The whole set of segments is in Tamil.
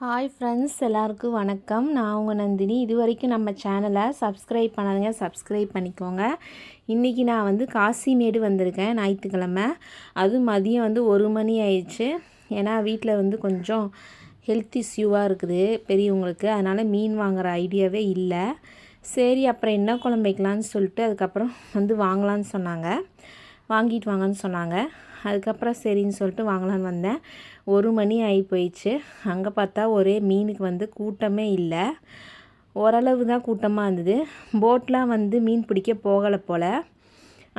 ஹாய் ஃப்ரெண்ட்ஸ், எல்லாருக்கும் வணக்கம். நான் உங்கள் நந்தினி. இது வரைக்கும் நம்ம சேனலை சப்ஸ்கிரைப் பண்ணாதீங்க, சப்ஸ்கிரைப் பண்ணிக்கோங்க. இன்றைக்கி நான் காசிமேடு வந்திருக்கேன், ஞாயிற்றுக்கிழமை. அதுவும் மதியம் 1 மணி ஆயிடுச்சு. ஏன்னா வீட்டில் கொஞ்சம் ஹெல்த் இஷ்யூவாக இருக்குது பெரியவங்களுக்கு. அதனால் மீன் வாங்குகிற ஐடியாவே இல்லை. சரி, அப்புறம் என்ன குழம்பு வைக்கலான்னு சொல்லிட்டு அதுக்கப்புறம் வாங்கலான்னு சொன்னாங்க, வாங்கிட்டு வாங்கன்னு சொன்னாங்க. அதுக்கப்புறம் சரின்னு சொல்லிட்டு வாங்கலான்னு வந்தேன். 1 மணி ஆகி போயிடுச்சு. அங்கே பார்த்தா ஒரே மீனுக்கு கூட்டமே இல்லை. ஓரளவு தான் கூட்டமாக இருந்தது. போட்லாம் மீன் பிடிக்க போகலை போல்.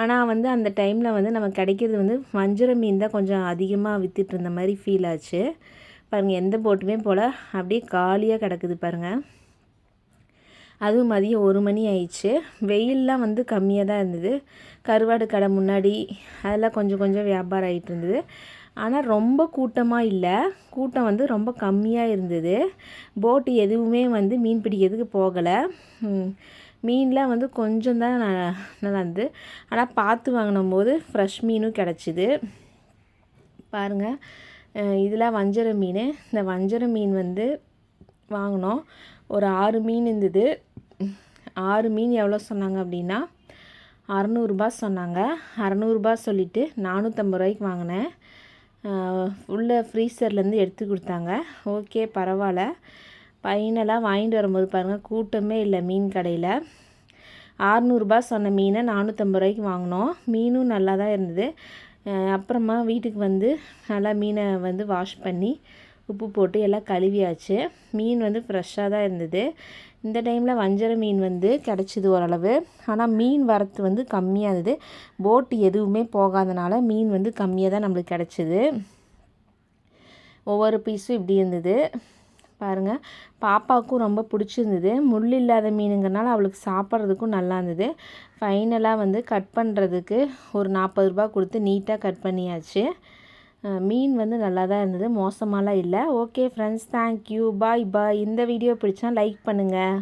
ஆனால் அந்த டைமில் நமக்கு கிடைக்கிறது வஞ்சர மீன் தான் கொஞ்சம் அதிகமாக விற்றுட்டு இருந்த மாதிரி ஃபீல் ஆச்சு. பாருங்கள், எந்த போட்டுமே போல் அப்படியே காலியாக கிடக்குது பாருங்கள். அதுவும் மதியம் 1 மணி ஆயிடுச்சு. வெயிலெலாம் கம்மியாக தான் இருந்தது. கருவாடு கடை முன்னாடி அதெல்லாம் கொஞ்சம் கொஞ்சம் வியாபாரம் ஆகிட்டு இருந்தது. ஆனால் ரொம்ப கூட்டமாக இல்லை, கூட்டம் ரொம்ப கம்மியாக இருந்தது. போட்டு எதுவுமே மீன் பிடிக்கிறதுக்கு போகலை. மீன்லாம் கொஞ்சம் தான் நல்லா இருந்தது. ஆனால் பார்த்து வாங்கினும்போது ஃப்ரெஷ் மீனும் கிடச்சிது. பாருங்கள், இதெல்லாம் வஞ்சர மீன். இந்த வஞ்சர மீன் வாங்கினோம். ஒரு 6 மீன் இருந்தது. 6 மீன் எவ்வளோ சொன்னாங்க அப்படின்னா 600 சொன்னாங்க. 600 சொல்லிவிட்டு 450 ரூபாய்க்கு வாங்கினேன். உள்ள ஃப்ரீசர்லேருந்து எடுத்து கொடுத்தாங்க. ஓகே, பரவாயில்ல. ஃபைனலாக வாங்கிட்டு வரும்போது பாருங்கள், கூட்டமே இல்லை மீன் கடையில். 600 சொன்ன மீனை 450 ரூபாய்க்கு வாங்கினோம். மீனும் நல்லா தான் இருந்தது. அப்புறமா வீட்டுக்கு நல்லா மீனை வாஷ் பண்ணி உப்பு போட்டு எல்லாம் கழுவியாச்சு. மீன் ஃப்ரெஷ்ஷாக தான் இருந்தது. இந்த டைமில் வஞ்சர மீன் கிடச்சிது ஓரளவு. ஆனால் மீன் வரத்து கம்மியாக இருந்தது. போட்டு எதுவுமே போகாதனால மீன் கம்மியாக தான் நம்மளுக்கு கிடச்சிது. ஒவ்வொரு பீஸும் இப்படி இருந்தது பாருங்கள். பாப்பாவுக்கும் ரொம்ப பிடிச்சிருந்தது. முள் இல்லாத மீனுங்கிறனால அவளுக்கு சாப்பிட்றதுக்கும் நல்லா இருந்தது. ஃபைனலாக கட் பண்ணுறதுக்கு ஒரு 40 ரூபாய் கொடுத்து நீட்டாக கட் பண்ணியாச்சு. மீன் நல்லா தான் இருந்தது, மோசமாலாம் இல்லை. ஓகே ஃப்ரெண்ட்ஸ், தேங்க்யூ, பாய் பாய். இந்த வீடியோ பிடிச்சா லைக் பண்ணுங்கள்.